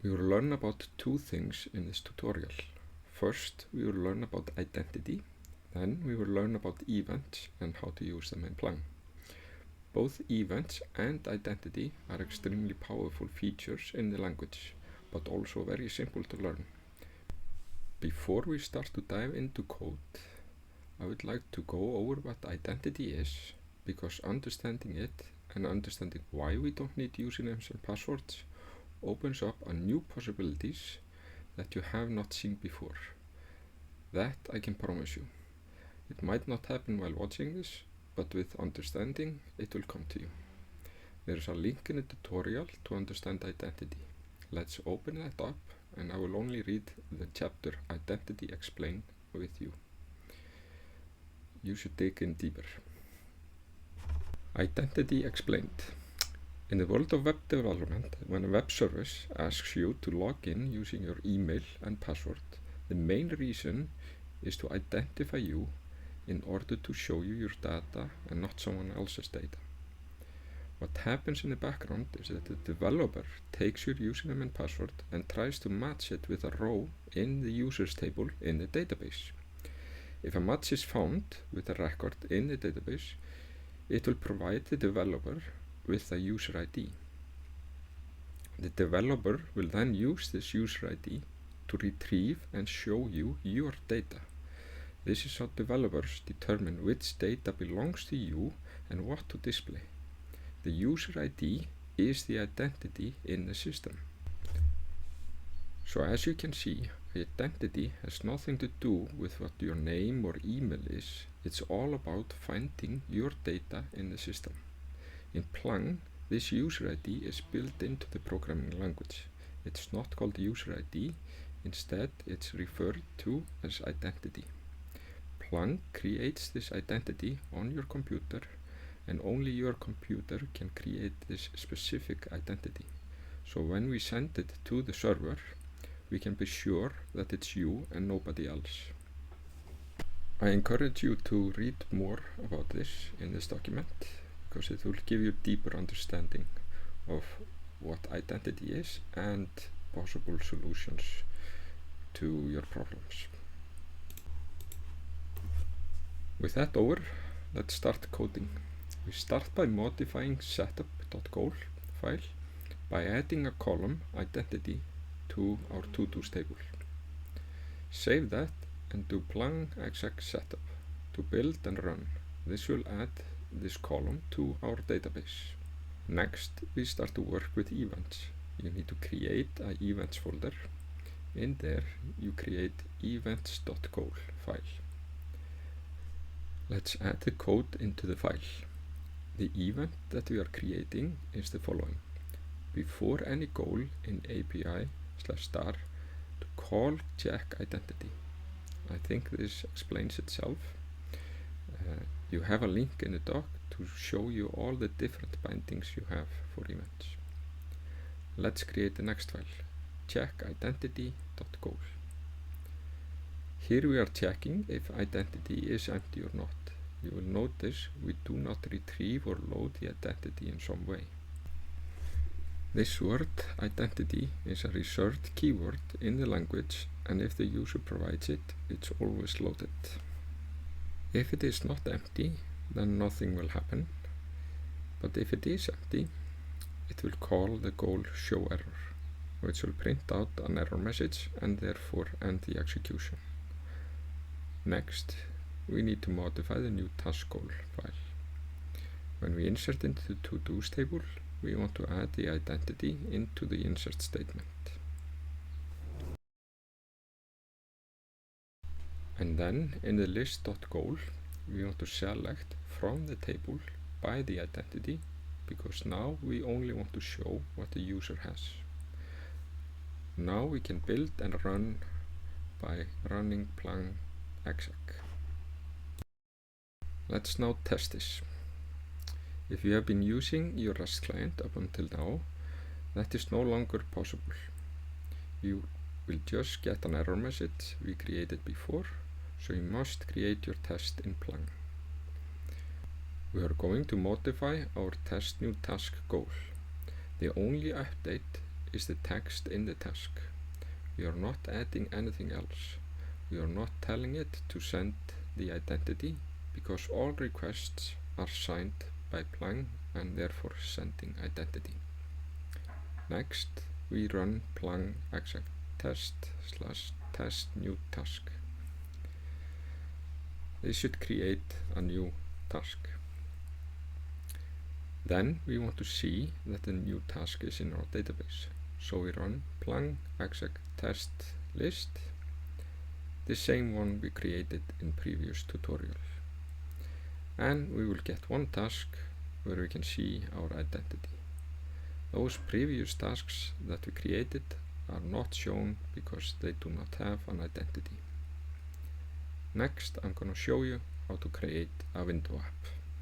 We will learn about two things in this tutorial. First, we will learn about identity. Then we will learn about events and how to use them in Plang. Both events and identity are extremely powerful features in the language, but also very simple to learn. Before we start to dive into code, I would like to go over what identity is, because understanding it and understanding why we don't need usernames and passwords opens up on new possibilities that you have not seen before. That I can promise you. It might not happen while watching this, but with understanding it will come to you. There is a link in the tutorial to understand identity. Let's open that up and I will only read the chapter Identity Explained with you. You should dig in deeper. Identity Explained. In the world of web development, when a web service asks you to log in using your email and password, the main reason is to identify you in order to show you your data and not someone else's data. What happens in the background is that the developer takes your username and password and tries to match it with a row in the users table in the database. If a match is found with a record in the database, it will provide the developer with a user ID. The developer will then use this user ID to retrieve and show you your data. This is how developers determine which data belongs to you and what to display. The user ID is the identity in the system. So as you can see, identity has nothing to do with what your name or email is. It's all about finding your data in the system. In Plang, this user ID is built into the programming language. It's not called user ID, instead it's referred to as identity. Plang creates this identity on your computer, and only your computer can create this specific identity. So when we send it to the server, we can be sure that it's you and nobody else. I encourage you to read more about this in this document, because it will give you deeper understanding of what identity is and possible solutions to your problems. With that over, let's start coding. We start by modifying setup.goal file by adding a column identity to our to-dos table. Save that and do Plang exec setup to build and run. This will add this column to our database. Next, we start to work with events. You need to create an events folder. In there, you create events.goal file. Let's add the code into the file. The event that we are creating is the following. Before any goal in API/star to call check identity. I think this explains itself. You have a link in the doc to show you all the different bindings you have for events. Let's create the next file, checkIdentity.goal. Here we are checking if identity is empty or not. You will notice we do not retrieve or load the identity in some way. This word, identity, is a reserved keyword in the language, and if the user provides it, it's always loaded. If it is not empty, then nothing will happen, but if it is empty, it will call the goal show error, which will print out an error message and therefore end the execution. Next, we need to modify the new task goal file. When we insert into the to-dos table, we want to add the identity into the insert statement. And then in the list.goal, we want to select from the table by the identity, because now we only want to show what the user has. Now we can build and run by running Plang exec. Let's now test this. If you have been using your REST client up until now, that is no longer possible. You will just get an error message we created before, so you must create your test in Plang. We are going to modify our test new task goal. The only update is the text in the task. We are not adding anything else. We are not telling it to send the identity because all requests are signed by Plang and therefore sending identity. Next, we run Plang exec test/test new task. This should create a new task. Then we want to see that the new task is in our database. So we run Plang exec test list, the same one we created in previous tutorial. And we will get one task where we can see our identity. Those previous tasks that we created are not shown because they do not have an identity. Next, I'm going to show you how to create a window app.